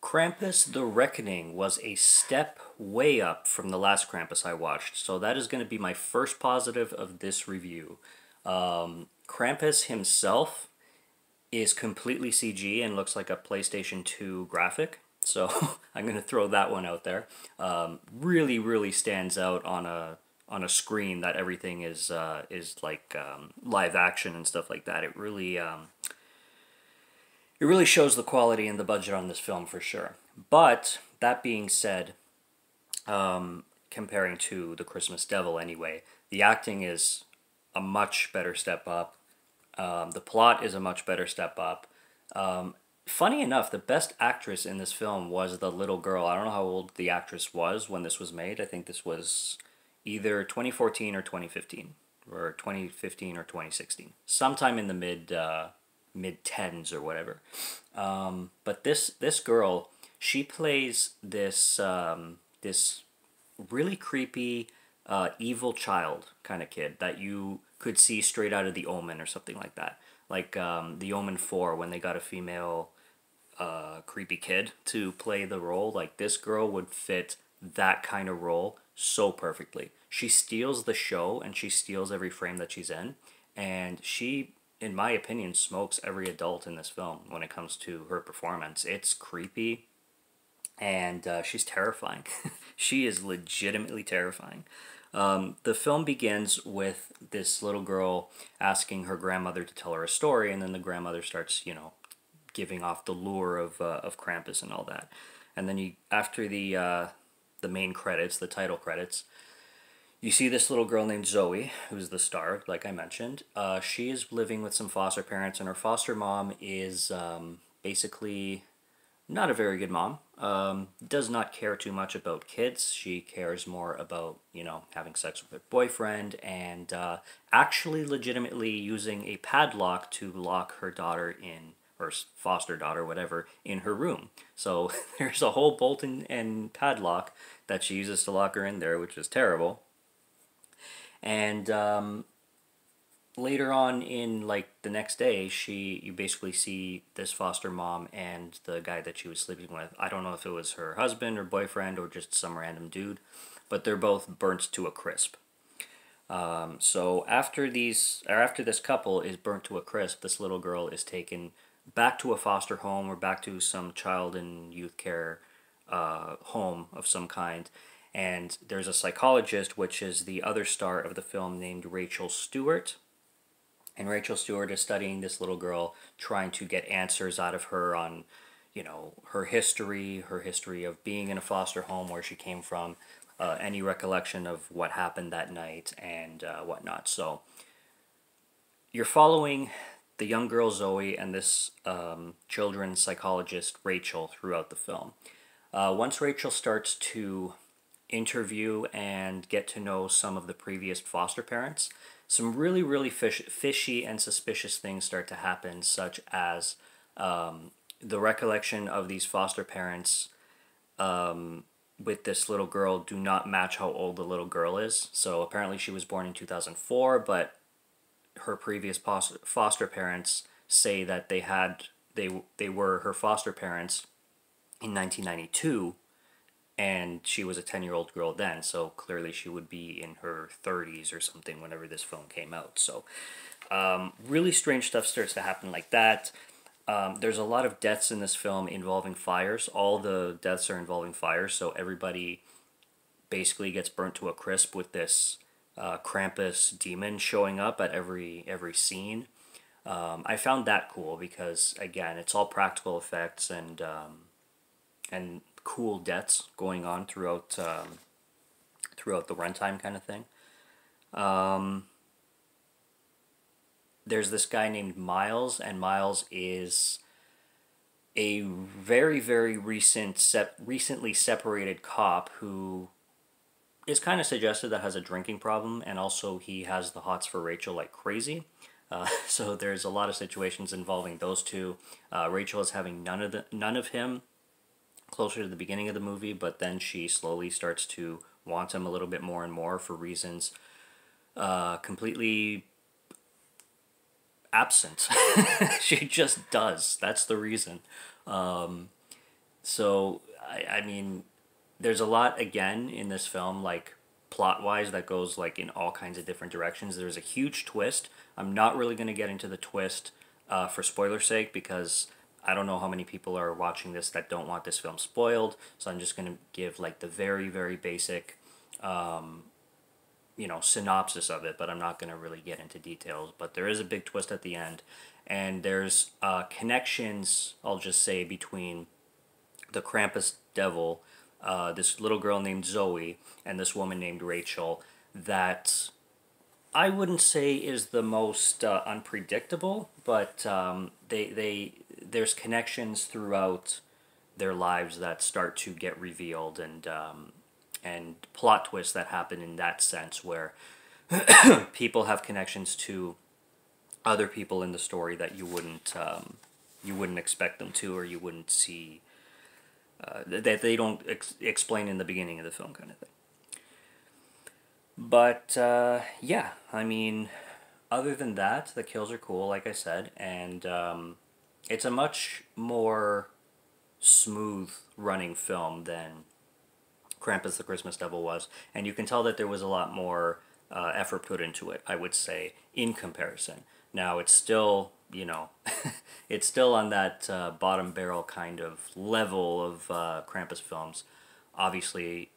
Krampus the Reckoning was a step way up from the last Krampus I watched, so that is going to be my first positive of this review. Krampus himself is completely CG and looks like a PlayStation 2 graphic, so I'm going to throw that one out there. Really, really stands out on a screen that everything is like live action and stuff like that. It really shows the quality and the budget on this film for sure. But that being said, comparing to The Christmas Devil anyway, the acting is a much better step up. The plot is a much better step up. Funny enough, the best actress in this film was the little girl. I don't know how old the actress was when this was made. I think this was either 2014 or 2015, or 2015 or 2016, sometime in the mid tens or whatever. But this girl, she plays this really creepy evil child kind of kid that you could see straight out of The Omen or something like that. Like The Omen 4, when they got a female creepy kid to play the role. Like, this girl would fit that kind of role so perfectly. She steals the show and she steals every frame that she's in. And she, in my opinion, smokes every adult in this film when it comes to her performance. It's creepy and she's terrifying. She is legitimately terrifying. The film begins with this little girl asking her grandmother to tell her a story, and then the grandmother starts, giving off the lure of Krampus and all that. And then after the main credits, the title credits, you see this little girl named Zoe, who's the star, like I mentioned. She is living with some foster parents, and her foster mom is basically not a very good mom. Does not care too much about kids. She cares more about, having sex with her boyfriend and actually legitimately using a padlock to lock her daughter in, or foster daughter, whatever, in her room. So there's a whole bolt and padlock that she uses to lock her in there, which is terrible. And later on in, like, the next day, you basically see this foster mom and the guy that she was sleeping with. I don't know if it was her husband or boyfriend or just some random dude, but they're both burnt to a crisp. So after this couple is burnt to a crisp, this little girl is taken back to a foster home or back to some child and youth care home of some kind. And there's a psychologist, which is the other star of the film, named Rachel Stewart. And Rachel Stewart is studying this little girl, trying to get answers out of her on, her history of being in a foster home, where she came from, any recollection of what happened that night, and whatnot. So you're following the young girl Zoe and this children's psychologist Rachel throughout the film. Once Rachel starts to interview and get to know some of the previous foster parents, some really, really fishy and suspicious things start to happen, such as the recollection of these foster parents with this little girl do not match how old the little girl is. So apparently she was born in 2004, but her previous foster parents say that they were her foster parents in 1992, and she was a 10-year-old girl then, so clearly she would be in her 30s or something whenever this film came out. So really strange stuff starts to happen like that. There's a lot of deaths in this film involving fires. All the deaths are involving fires, so everybody basically gets burnt to a crisp with this Krampus demon showing up at every scene. I found that cool because, again, it's all practical effects and cool deaths going on throughout the runtime kind of thing. There's this guy named Miles, and Miles is a very, very recently separated cop who is kind of suggested that has a drinking problem, and also he has the hots for Rachel like crazy. So there's a lot of situations involving those two. Rachel is having none of him closer to the beginning of the movie, but then she slowly starts to want him a little bit more and more for reasons completely absent. She just does. That's the reason. So I mean, there's a lot again in this film, like plot wise, that goes like in all kinds of different directions. There's a huge twist. I'm not really going to get into the twist for spoiler sake because I don't know how many people are watching this that don't want this film spoiled. So I'm just going to give like the very, very basic, synopsis of it, but I'm not going to really get into details. But there is a big twist at the end, and there's connections, I'll just say, between the Krampus devil, this little girl named Zoe, and this woman named Rachel, that I wouldn't say is the most unpredictable, but there's connections throughout their lives that start to get revealed, and plot twists that happen in that sense where people have connections to other people in the story that you wouldn't expect them to, or you wouldn't see that they don't explain in the beginning of the film, kind of thing. But yeah, I mean, other than that, the kills are cool, like I said, and it's a much more smooth running film than Krampus the Christmas Devil was, and you can tell that there was a lot more effort put into it, I would say, in comparison. Now, it's still, it's still on that bottom barrel kind of level of Krampus films, obviously,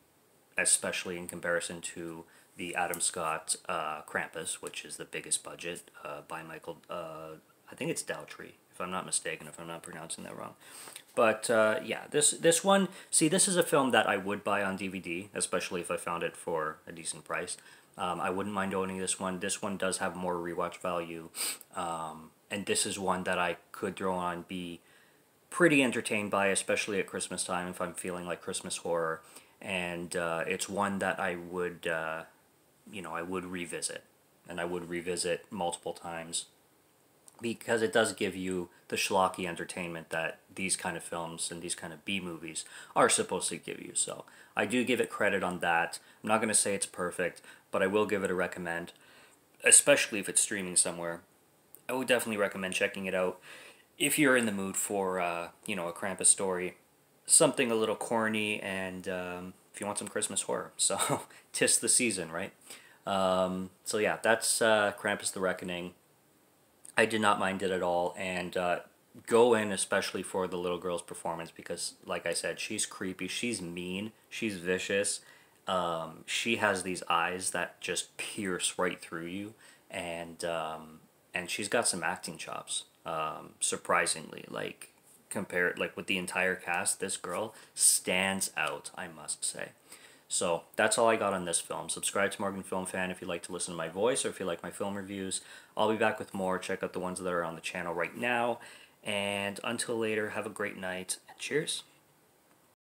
especially in comparison to the Adam Scott Krampus, which is the biggest budget by Michael, I think it's Dowtry, if I'm not mistaken, if I'm not pronouncing that wrong. But yeah, this one, see, this is a film that I would buy on DVD, especially if I found it for a decent price. I wouldn't mind owning this one. This one does have more rewatch value, and this is one that I could throw on, be pretty entertained by, especially at Christmas time if I'm feeling like Christmas horror. And it's one that I would, I would revisit, and I would revisit multiple times, because it does give you the schlocky entertainment that these kind of films and these kind of B movies are supposed to give you. So I do give it credit on that. I'm not going to say it's perfect, but I will give it a recommend, especially if it's streaming somewhere. I would definitely recommend checking it out if you're in the mood for, a Krampus story. Something a little corny, and if you want some Christmas horror. So, 'tis the season, right? So yeah, that's Krampus the Reckoning. I did not mind it at all, and go in especially for the little girl's performance, because, like I said, she's creepy, she's mean, she's vicious. She has these eyes that just pierce right through you, and she's got some acting chops. Surprisingly, like compared like with the entire cast, this girl stands out, I must say. So that's all I got on this film. Subscribe to Morgan Film Fan if you like to listen to my voice, or if you like my film reviews. I'll be back with more. Check out the ones that are on the channel right now. And until later, have a great night, and cheers.